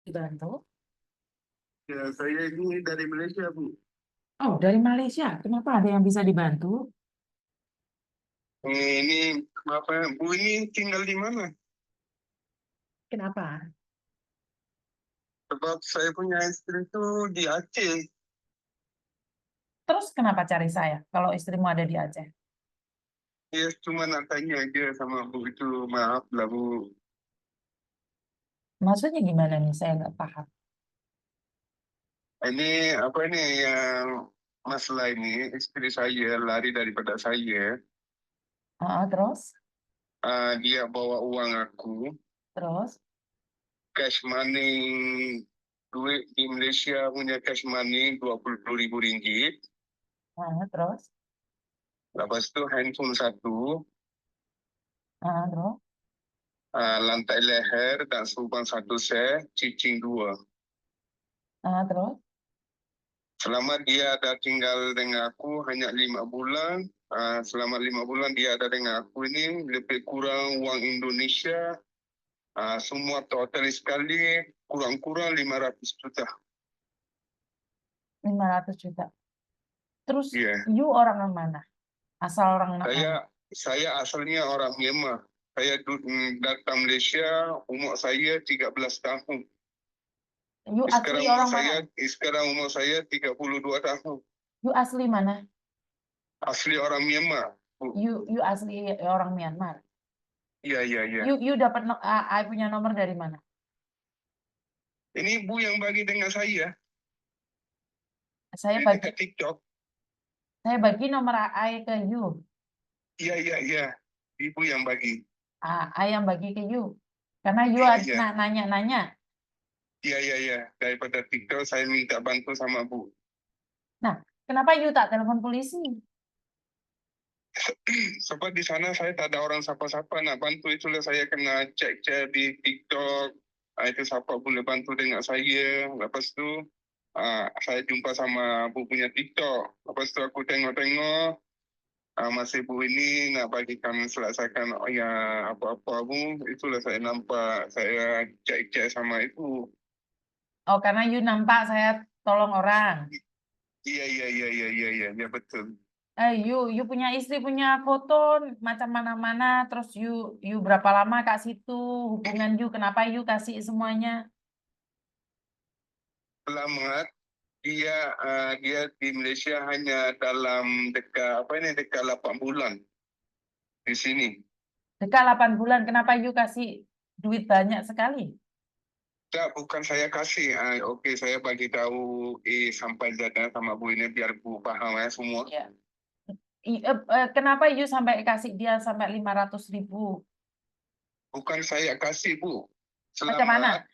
Dibantu? Ya, saya ini dari Malaysia, Bu. Oh, dari Malaysia. Kenapa ada yang bisa dibantu? Ini apa? Bu ini tinggal di mana? Kenapa? Sebab saya punya istri itu di Aceh. Terus kenapa cari saya kalau istrimu ada di Aceh? Dia cuma nak tanya aja sama Bu itu. Maaf lah, Bu. Maksudnya gimana nih? Saya nggak paham. Ini apa ini yang masalah ini istri saya lari daripada saya. Terus? Dia bawa uang aku, Terus? cash money, duit di Malaysia punya cash money 20.000 ringgit. Terus? Lepas itu handphone satu, Terus? lantai leher dan subang satu set, cicing dua. Terus? Selama dia ada tinggal dengan aku hanya 5 bulan, selama 5 bulan dia ada dengan aku ini lebih kurang uang Indonesia, semua total sekali kurang-kurang 500 juta. 500 juta. Terus, Iya, you orang yang mana? Asal orang mana? saya asalnya orang Myanmar. Saya datang Malaysia, umur saya 13 tahun. You asli orang mana? Sekarang umur saya 32 tahun. You asli mana? Asli orang Myanmar, Bu. You asli orang Myanmar. Iya, iya, iya. You dapat I punya nomor dari mana? Ini Bu yang bagi dengan saya. Saya Ini bagi dekat TikTok. nomor I ke you. Iya, iya, iya. Ibu yang bagi. I yang bagi ke you. Karena you Iya, iya. nanya-nanya. Iya, iya, iya. Daripada TikTok saya minta bantu sama Bu. Nah, kenapa you tak telepon polisi? Sebab di sana saya tak ada orang siapa-siapa nak bantu. Itulah saya kena cek-cek di TikTok. Itu siapa boleh bantu dengan saya. Lepas tu saya jumpa sama Bu punya TikTok. Lepas tu aku tengok-tengok. Masih Bu ini nak bagikan selesaikan ya apa-apa Bu. Itulah saya nampak. Saya cek-cek sama itu. Oh, karena you nampak saya tolong orang. Iya, iya, iya, iya, iya, iya, ya, betul. You punya istri punya foto macam mana-mana. Terus you berapa lama kak situ hubungan you? Kenapa you kasih semuanya? Selamat. Dia di Malaysia hanya dalam dekat 8 bulan di sini. Dekat 8 bulan. Kenapa you kasih duit banyak sekali? Tak, bukan saya kasih. Okey, saya bagi tahu sampai data sama Bu ini biar Bu paham ya semua. Ya. Kenapa you sampai kasih dia sampai 500.000? Bukan saya kasih Bu. Macam mana?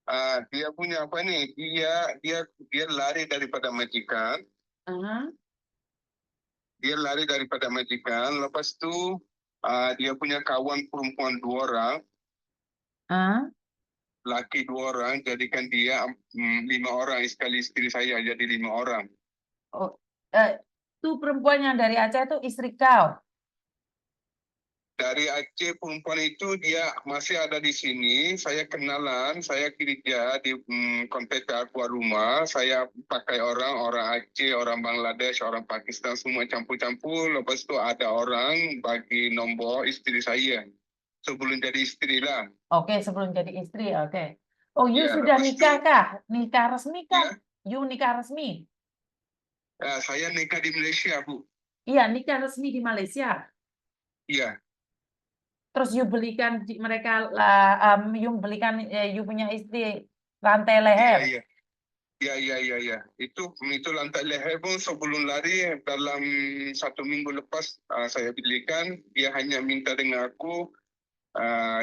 Selamat. Dia punya apa nih? Dia lari daripada majikan. Dia lari daripada majikan. Lepas tu dia punya kawan perempuan 2 orang. Laki 2 orang, jadikan dia 5 orang. Sekali istri saya jadi 5 orang. Oh, itu perempuan yang dari Aceh itu istri kau. Dari Aceh perempuan itu dia masih ada di sini. Saya kenalan, saya kerja di kontak aku rumah. Saya pakai orang Aceh, orang Bangladesh, orang Pakistan semua campur-campur. Lepas itu ada orang bagi nombor istri saya. Sebelum jadi istri lah. Oke, sebelum jadi istri, oke. Oh, you Ya, sudah lepas nikah itu, kah? Nikah resmi kah? ya, You nikah resmi? saya nikah di Malaysia, Bu. Iya, nikah resmi di Malaysia. Iya. Terus you belikan mereka, you belikan, you punya istri rantai Iya, leher. iya. Ya, ya, ya, ya. Itu lantai leher pun sebelum lari dalam 1 minggu lepas saya belikan. Dia hanya minta dengan aku.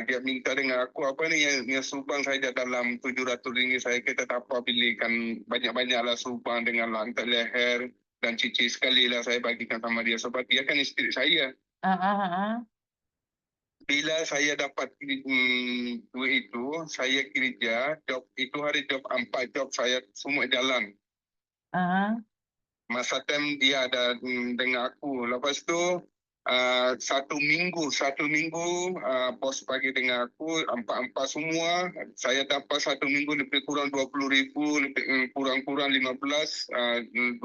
Dia minta dengan aku apa ni yang subang saja dalam 700 ringgit. Saya kata tak apa, belikan banyak-banyaklah subang dengan lantai leher dan cici sekali lah saya bagikan sama dia sebab dia kan isteri saya. Bila saya dapat duit itu, saya kerja, job itu hari job 4 job saya semua jalan. Masa time dia ada dengan aku. Lepas tu satu minggu bos bagi dengan aku empat semua. Saya dapat satu minggu lebih kurang 20,000, lebih kurang 12,000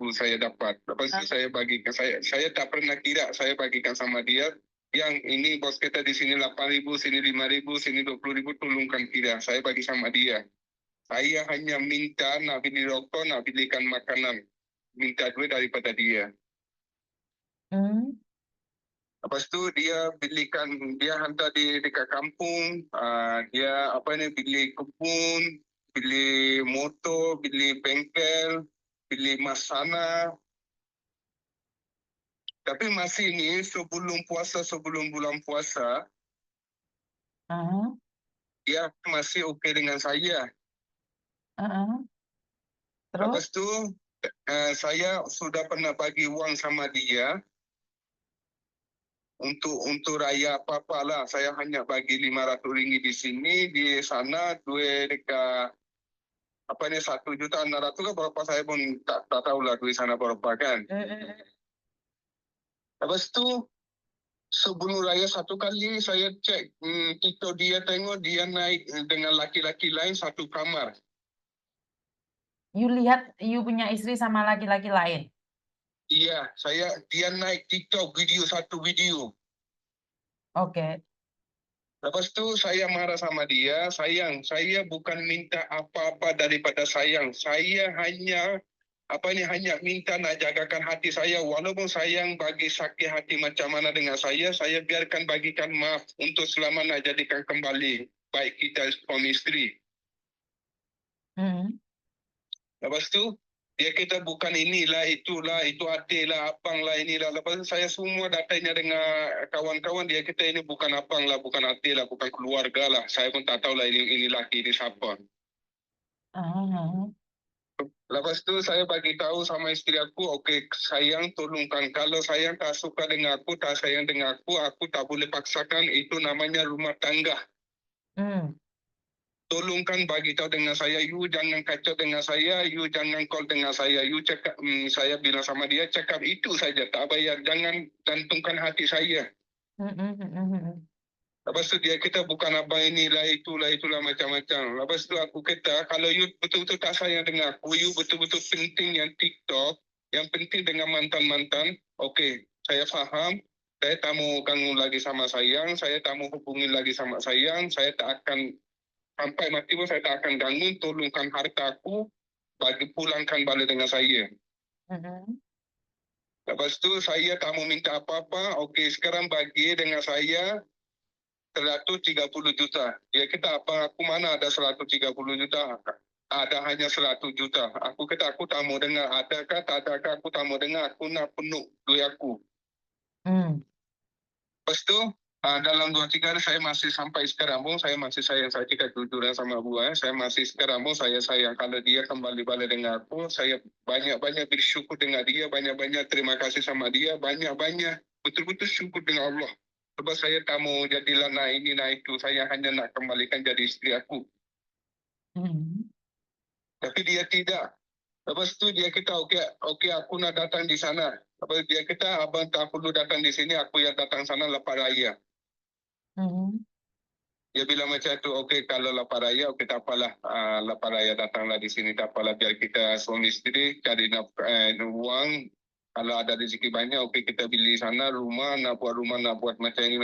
saya dapat. Lepas itu saya bagikan, saya tak pernah kira, saya bagikan sama dia. Yang ini bos kita di sini 8,000, sini 5,000, sini 20,000, tolongkan kira. Saya bagi sama dia. Saya hanya minta nak beli rokok, nak belikan makanan, minta duit daripada dia. Lepas tu dia hantar di dekat kampung, dia beli kebun, beli motor, beli bengkel, beli masana. Tapi masih ni sebelum bulan puasa, dia masih okey dengan saya. Lepas Terus? tu saya sudah pernah bagi wang sama dia. Untuk raya apa-apa lah. Saya hanya bagi RM500 di sini, di sana duit dekat 1,600,000 kan berapa saya pun tak tahulah duit sana berapa kan. Lepas tu sebelum raya satu kali saya cek TikTok dia, tengok dia naik dengan laki-laki lain satu kamar. You lihat you punya istri sama laki-laki lain? Iya, dia naik TikTok satu video. Oke. Lepas tu saya marah sama dia, sayang, saya bukan minta apa-apa daripada sayang. Saya hanya minta nak jagakan hati saya. Walaupun sayang bagi sakit hati macam mana dengan saya biarkan bagikan maaf untuk selama nak jadikan kembali baik kita suami isteri. Lepas tu dia kata bukan inilah, itulah, itu adik lah, abang lah, inilah. Lepas tu saya semua datanya dengan kawan-kawan, dia kata ini bukan abang lah, bukan adik lah, bukan keluarga lah. Saya pun tak tahulah ini laki, ini siapa. Lepas tu saya bagi tahu sama isteri aku, okey sayang tolongkan. Kalau sayang tak suka dengan aku, tak sayang dengan aku tak boleh paksakan, itu namanya rumah tangga. Tolongkan bagi tahu dengan saya, you jangan kacau dengan saya, you jangan call dengan saya, you cakap, saya bilang sama dia, cakap itu saja, tak payah, jangan gantungkan hati saya. Lepas tu dia kata bukan abang inilah, itulah macam-macam. Lepas tu aku kata, kalau you betul-betul tak sayang dengan aku, you betul-betul penting yang TikTok, yang penting dengan mantan-mantan, okey, saya faham, saya tak mau ganggu lagi sama sayang, saya tak mau hubungi lagi sama sayang, saya tak akan sampai mati pun saya tak akan ganggu, tolongkan harta aku, pulangkan balik dengan saya. Lepas tu saya tak mau minta apa-apa, okey sekarang bagi dengan saya 130 juta. Dia kata apa, aku mana ada 130 juta, ada hanya 100 juta. Aku kata aku tak mau dengar, adakah tak adakah aku tak mau dengar, aku nak penuh duit aku. Lepas tu dalam 2-3 hari saya masih sampai sekarang pun saya masih sayang, saya cakap jujur sama buah, saya masih sekarang pun saya sayang. Kalau dia kembali balik dengan aku, saya banyak-banyak bersyukur dengan dia, banyak-banyak terima kasih sama dia, banyak-banyak betul-betul syukur dengan Allah. Sebab saya tak mau jadilah nak ini nak itu, saya hanya nak kembalikan jadi isteri aku. Tapi dia tidak. Lepas tu dia kata okey aku nak datang di sana. Lepas dia kata abang tak perlu datang di sini, aku yang datang sana lepas raya. Dia bilang macam tu, okey kalau lepas raya, okey tak apalah, lepas raya datanglah di sini, tak apalah, biar kita suami isteri cari uang, kalau ada rezeki banyak, okey kita beli sana rumah, nak buat macam ini,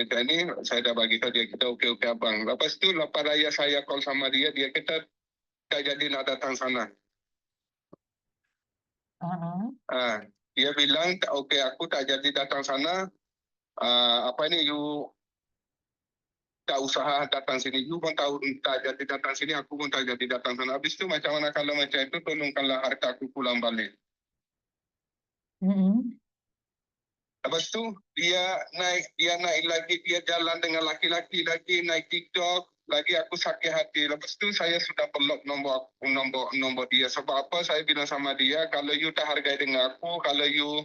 saya dah bagi tahu dia, kita okey abang. Lepas tu lepas raya saya call sama dia, dia kata tak jadi nak datang sana. Dia bilang, okey aku tak jadi datang sana, you tak usaha datang sini. You pun tahu tak jadi datang sini, aku pun tak jadi datang sana. Habis tu macam mana kalau macam itu, tolongkanlah harta aku pulang balik. Lepas tu dia naik lagi, dia jalan dengan laki-laki lagi, naik TikTok lagi, aku sakit hati. Lepas tu saya sudah block nombor dia. Sebab apa, saya bilang sama dia, kalau you tak hargai dengan aku, kalau you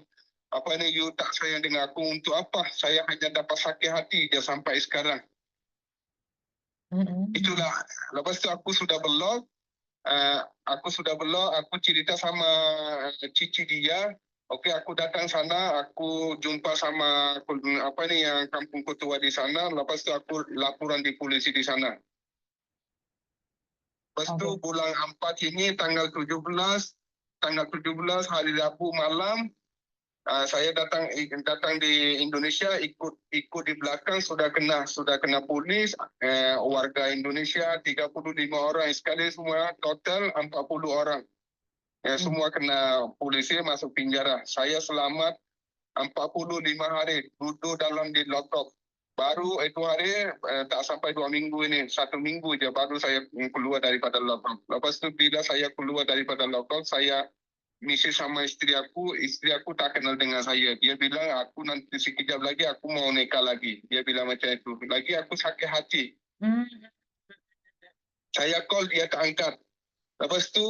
you tak sayang dengan aku, untuk apa saya hanya dapat sakit hati dia sampai sekarang. Itulah. Lepas tu aku sudah block, aku cerita sama cici dia, Oke, aku datang sana, aku jumpa sama apa nih yang kampung ketua di sana, lepas itu aku laporan di polisi di sana. Lepas itu Oke. bulan 4 ini tanggal 17 hari Rabu malam, saya datang di Indonesia, ikut di belakang sudah kena polis, warga Indonesia 35 orang sekali, semua total 40 orang. Semua kena polisi masuk penjara. Saya selamat 45 hari duduk dalam di lockdown. Baru itu hari tak sampai 2 minggu ini, 1 minggu aja baru saya keluar daripada lockdown. Lepas itu bila saya keluar daripada lockdown, saya misi sama istri aku tak kenal dengan saya. Dia bilang aku nanti sekejap lagi aku mau nikah lagi. Dia bilang macam itu. Lagi aku sakit hati. Saya call dia tak angkat. Lepas itu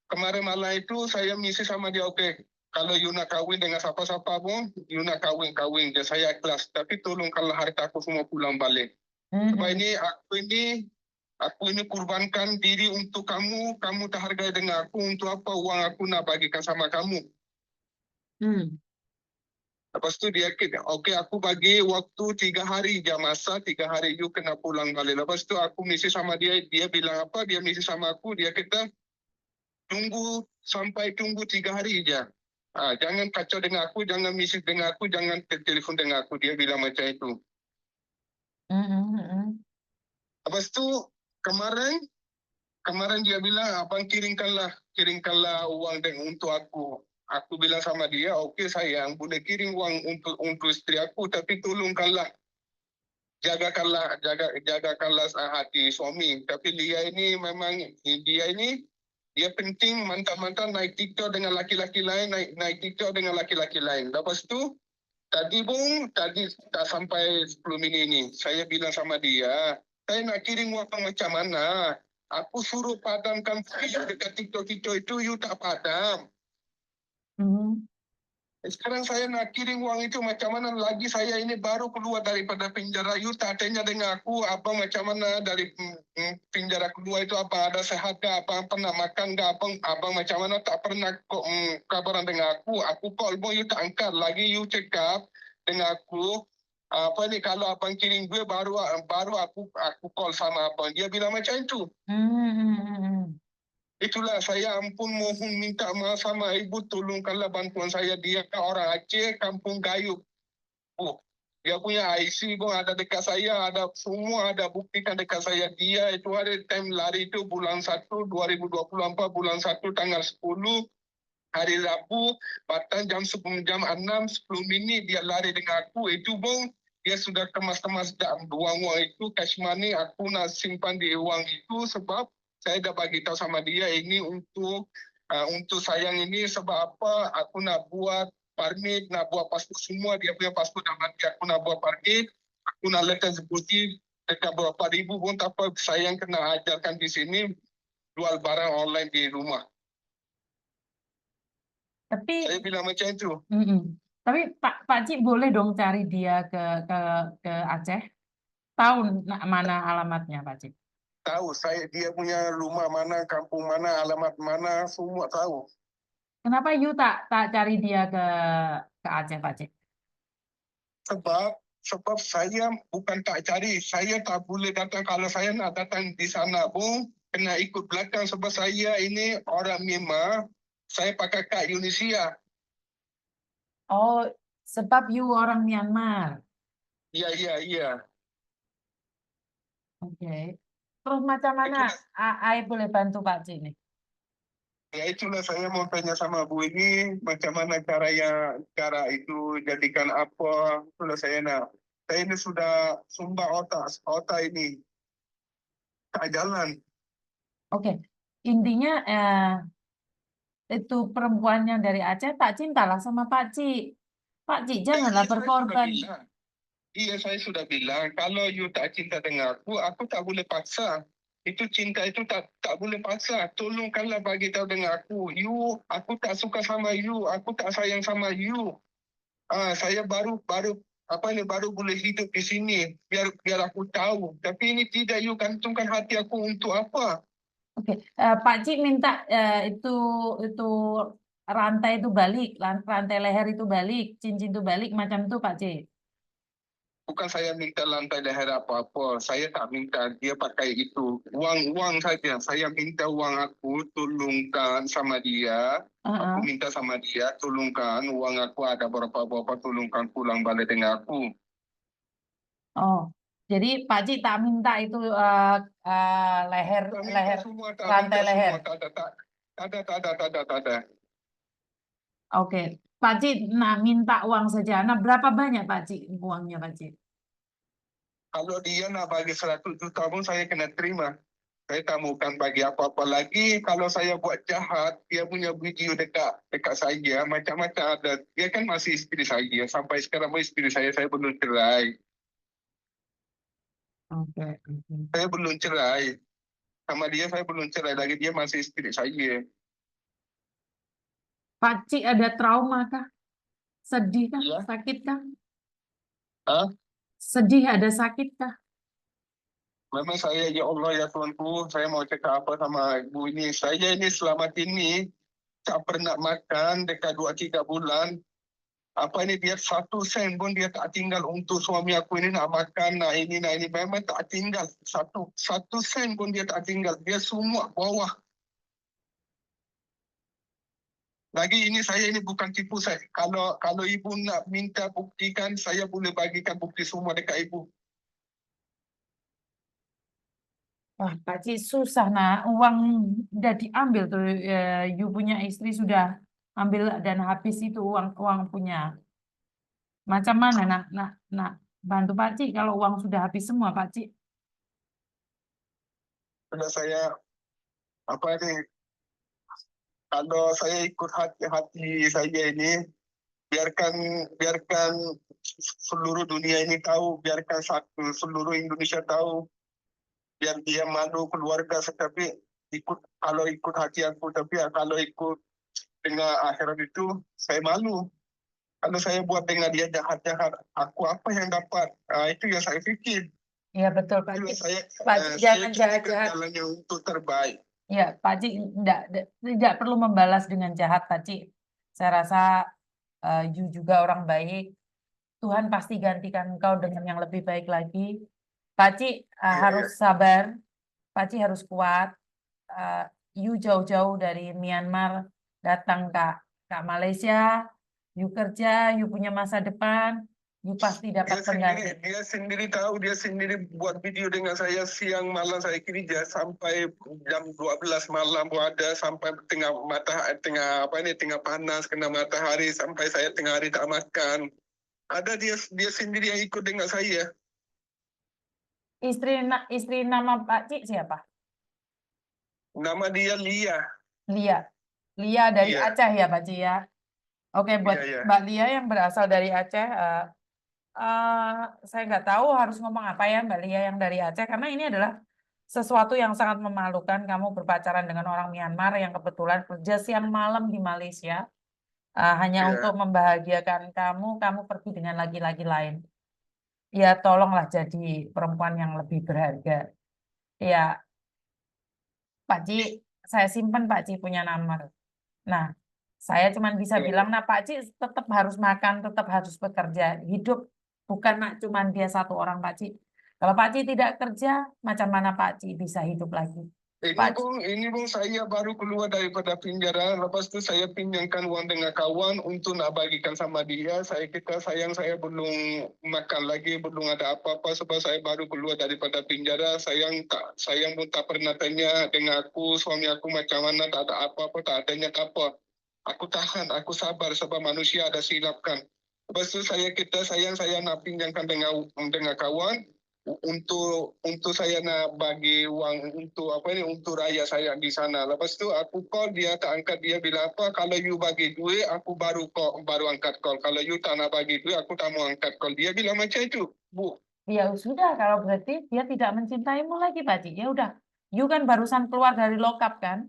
kemarin malam itu saya misi sama dia, oke, kalau you nak kahwin dengan siapa-siapa pun, you nak kahwin je, saya ikhlas. Tapi tolong kalau harta aku semua pulang balik. Sebab ini aku ini kurbankan diri untuk kamu tak hargai dengan aku, untuk apa uang aku nak bagikan sama kamu. Lepas tu dia oke, aku bagi waktu 3 hari je masa, 3 hari you kena pulang balik. Lepas tu aku misi sama dia bilang apa, dia misi sama aku, dia kata, tunggu 3 hari je. Jangan kacau dengan aku, jangan misi dengan aku, jangan telefon dengan aku. Dia bilang macam itu. Lepas tu kemarin dia bilang, abang kirimkanlah uang untuk aku. Aku bilang sama dia, okey sayang, boleh kirim uang untuk isteri aku, tapi tolongkanlah jagakanlah hati suami. Tapi dia ini memang dia penting mantan-mantan naik TikTok dengan laki-laki lain, naik TikTok dengan laki-laki lain. Lepas tu tadi tak sampai 10 minit ini, saya bilang sama dia, saya nak kirim uang macam mana? Aku suruh padamkan video dekat TikTok itu, you tak padam. Sekarang saya nak kirim uang itu macam mana lagi, saya ini baru keluar daripada penjara, you tak tanya dengan aku, abang macam mana dari penjara keluar itu, abang ada sehat ke, abang pernah makan ke, abang macam mana, tak pernah kabaran dengan aku call pun you tak angkat, lagi you cakap dengan aku, apa ni, kalau abang kirim gue baru aku call sama abang, dia bilang macam itu. Itulah saya ampun mohon minta maaf sama ibu, tolongkanlah bantuan saya. Dia kan orang Aceh, Kampung Gayuk. Dia punya IC pun ada dekat saya, ada semua ada buktikan dekat saya. Dia itu hari time lari itu bulan 1 2024 bulan 1 tanggal 10 hari Rabu, petang jam 6 10 minit dia lari dengan aku. Itu pun dia sudah kemas-kemas uang itu, cash money, aku nak simpan di uang itu sebab saya dah bagi tahu sama dia ini untuk sayang ini, sebab apa aku nak buat permit, nak buat pasport semua, dia punya pasport dah mati, aku nak buat permit, aku nak letak sebuti dekat berapa ribu pun tak apa, sayang kena ajarkan di sini jual barang online di rumah. Tapi saya bilang macam itu. Tapi Pak Cik boleh dong cari dia ke Aceh? Tahu mana alamatnya Pak Cik? Tahu, dia punya rumah mana, kampung mana, alamat mana, semua tahu. Kenapa you tak cari dia ke Aceh Pak Cik? Sebab saya bukan tak cari, saya tak boleh datang. Kalau saya nak datang di sana pun kena ikut belakang, sebab saya ini orang Myanmar, saya pakai kad Indonesia. Oh, sebab you orang Myanmar. Iya. Oke. Terus macam mana I boleh bantu Pak Cik nih? Ya itulah saya mau tanya sama Bu ini, macam mana cara itu jadikan apa, itulah saya nak. Saya ini sudah sumbang otak ini, tak jalan. Oke. Intinya itu perempuan yang dari Aceh tak cintalah sama Pak Cik. Pak Cik janganlah berkorban. Iya, saya sudah bilang, kalau you tak cinta dengan aku tak boleh paksa. Itu cinta itu tak boleh paksa. Tolongkanlah bagi tahu dengan aku. Aku tak suka sama you, aku tak sayang sama you. Saya baru boleh hidup di sini, biar aku tahu. Tapi ini tidak, you gantungkan hati aku untuk apa? Oke, Pak Cik minta itu rantai itu balik, rantai leher itu balik, cincin itu balik, macam itu Pak C. Bukan saya minta lantai leher apa-apa. Saya tak minta dia pakai itu. Uang saja. Saya minta uang aku, tolongkan sama dia. Aku minta sama dia, tolongkan uang aku ada berapa-berapa, tolongkan pulang balik dengan aku. Oh, jadi Pak Cik tak minta itu leher Tak minta leher semua, tak rantai minta leher. semua. Tak ada. Oke, Pak Cik nak minta uang saja. Nah, berapa banyak Pak Cik uangnya Pak Cik? Kalau dia nak bagi 100 juta pun saya kena terima. Saya tak maukan bagi apa-apa lagi. Kalau saya buat jahat, dia punya video dekat saya, macam-macam ada. Dia kan masih isteri saya. Sampai sekarang pun isteri saya belum cerai. Oke. Saya belum cerai. Sama dia saya belum cerai lagi. Dia masih isteri saya. Pak Cik ada trauma kah? Sedih kah? Ya. Sakit kah? Hah? Sedih ada sakit kah? Memang saya, ya Allah ya Tuanku, saya mau cakap apa sama ibu ini. Saya ini selamat ini tak pernah makan dekat 2-3 bulan. Apa ini dia 1 sen pun dia tak tinggal untuk suami aku ini nak makan, nak ini. Memang tak tinggal. Satu sen pun dia tak tinggal. Dia semua bawah. Lagi ini saya ini bukan tipu saya. Kalau ibu nak minta buktikan, saya boleh bagikan bukti semua dekat ibu. Wah, Pak Cik susah nak uang udah diambil tuh you punya istri sudah ambil dan habis itu uang punya. Macam mana nak bantu Pak Cik kalau uang sudah habis semua Pak Cik? Kalau saya apa ini? Kalau saya ikut hati saya ini, biarkan seluruh dunia ini tahu, biarkan seluruh Indonesia tahu, biar dia malu keluarga, tapi kalau ikut hati aku, tapi kalau ikut dengan akhirat itu saya malu. Kalau saya buat dengan dia jahat-jahat, aku apa yang dapat? Itu yang saya fikir. Iya betul Pak Itulah Cik. saya, Pak Cik saya jangan cari jahat-jahat. jalannya untuk terbaik. Ya, Pak Cik tidak perlu membalas dengan jahat, Pak Cik. Saya rasa you juga orang baik. Tuhan pasti gantikan engkau dengan yang lebih baik lagi. Pak Cik harus sabar. Pak Cik harus kuat. You jauh-jauh dari Myanmar datang ke Malaysia. You kerja, you punya masa depan. You pasti dapat pengganti. Dia sendiri tahu, dia sendiri buat video dengan saya siang malam saya kerja sampai jam 12 malam pun ada, sampai tengah panas kena matahari sampai saya tengah hari tak makan. Ada dia sendiri yang ikut dengan saya. Istri nama Pak Cik siapa? Nama dia Lia. Lia dari Iya. Aceh ya Pak Cik ya. Oke, buat Iya. Mbak Lia yang berasal dari Aceh, saya nggak tahu harus ngomong apa ya Mbak Lia yang dari Aceh, karena ini adalah sesuatu yang sangat memalukan. Kamu berpacaran dengan orang Myanmar yang kebetulan kerja siang malam di Malaysia, hanya Iya. untuk membahagiakan kamu pergi dengan laki-laki lain. Ya tolonglah jadi perempuan yang lebih berharga. Ya, Pak Cik, saya simpan Pak Cik punya nomor. Nah, saya cuma bisa bilang, nah Pak Cik tetap harus makan, tetap harus bekerja. Hidup bukan cuma dia satu orang Pak Cik. Kalau Pak Cik tidak kerja, macam mana Pak Cik bisa hidup lagi? Ini bung saya baru keluar daripada penjara. Lepas tu saya pinjamkan uang dengan kawan untuk nak bagikan sama dia. Saya belum makan lagi, belum ada apa-apa sebab saya baru keluar daripada penjara. Sayang pun tak pernah tanya dengan aku, suami aku macam mana, tak ada apa-apa, tak adanya apa. Aku tahan, aku sabar sebab manusia ada silap kan. Lepas tu saya nak pinjamkan dengan kawan. Untuk saya nak bagi uang untuk raya saya di sana. Lepas tu aku call dia tak angkat, dia bilang apa, kalau you bagi duit aku baru angkat call. Kalau you tak nak bagi duit aku tak mau angkat call. Dia bilang macam itu, Bu. Ya sudah, kalau berarti dia tidak mencintaimu lagi Pak Cik. Ya udah, you kan barusan keluar dari lokap kan?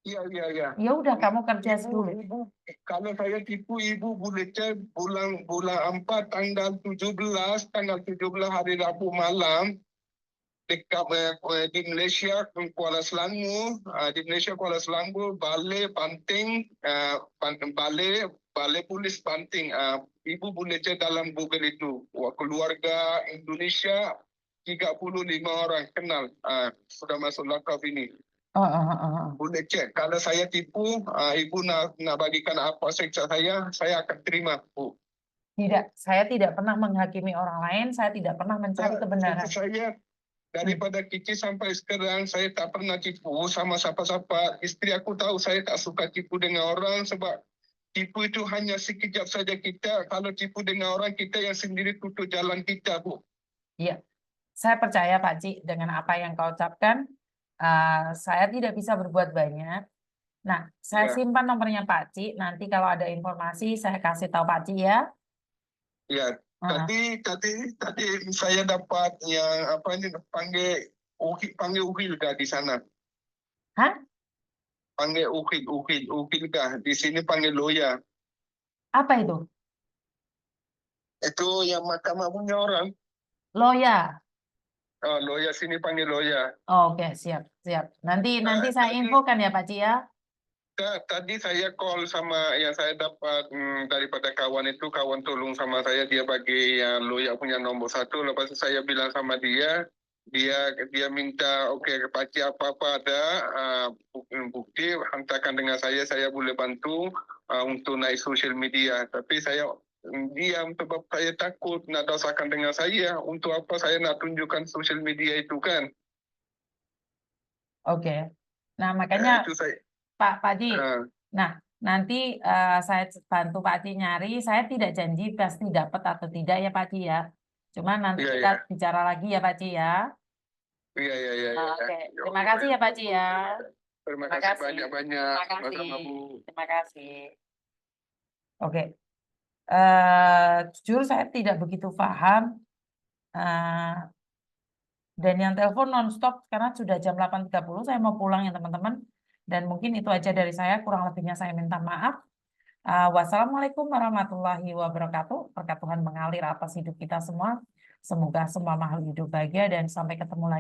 Iya. Ya udah, kamu kerja dulu. Ibu, kalau saya tipu ibu boleh cek bulan 4 tanggal 17 hari Rabu malam. dekat di Malaysia Kuala Selangor, di Malaysia Kuala Selangor, Balai Banting, Balai Polis Banting. Ibu boleh cek dalam Google itu. Keluarga Indonesia 35 orang kenal sudah masuk lakaf ini. Boleh cek. Kalau saya tipu, ibu nak bagikan apa seksa saya akan terima, Bu. Tidak, saya tidak pernah menghakimi orang lain, saya tidak pernah mencari kebenaran. Saya daripada kecil sampai sekarang saya tak pernah tipu sama siapa-siapa. Isteri aku tahu saya tak suka tipu dengan orang sebab tipu itu hanya sekejap saja kita. Kalau tipu dengan orang kita yang sendiri tutup jalan kita, Bu. Iya, saya percaya Pak Ci dengan apa yang kau ucapkan. Saya tidak bisa berbuat banyak. Nah, saya Ya. simpan nomornya Pak Ci. Nanti kalau ada informasi saya kasih tahu Pak Ci ya. Ya. Tadi saya dapat yang apa ini panggil uhil kah di sana? Hah? Panggil uhil kah? Di sini panggil loya. Apa itu? Itu yang mahkamah punya orang. Loya. Loya sini panggil loya. Oke, siap. Nanti saya infokan ya Pak Ci ya. Tadi saya call sama yang saya dapat daripada kawan itu, kawan tolong sama saya, dia bagi yang loya punya nomor 1. Lepas itu saya bilang sama dia minta Pakcik apa-apa ada bukti hantarkan dengan saya boleh bantu untuk naik social media. Tapi saya diam sebab saya takut nak dosakan dengan saya. Untuk apa saya nak tunjukkan social media itu kan? Oke. Nah, makanya Itu saya. Pak Ci. Nah, nanti saya bantu Pak Ci nyari. Saya tidak janji pasti dapat atau tidak ya Pak Ci ya. Cuma nanti kita bicara lagi ya Pak Ci ya. Iya. Oke. Terima kasih ya Pak Ci ya. Terima kasih banyak-banyak. Terima kasih. Oke. Jujur saya tidak begitu paham. Dan yang telepon nonstop karena sudah jam 8.30 saya mau pulang ya teman-teman. Dan mungkin itu aja dari saya, kurang lebihnya saya minta maaf. Wassalamualaikum warahmatullahi wabarakatuh. Berkat Tuhan mengalir atas hidup kita semua. Semoga semua makhluk hidup bahagia dan sampai ketemu lagi.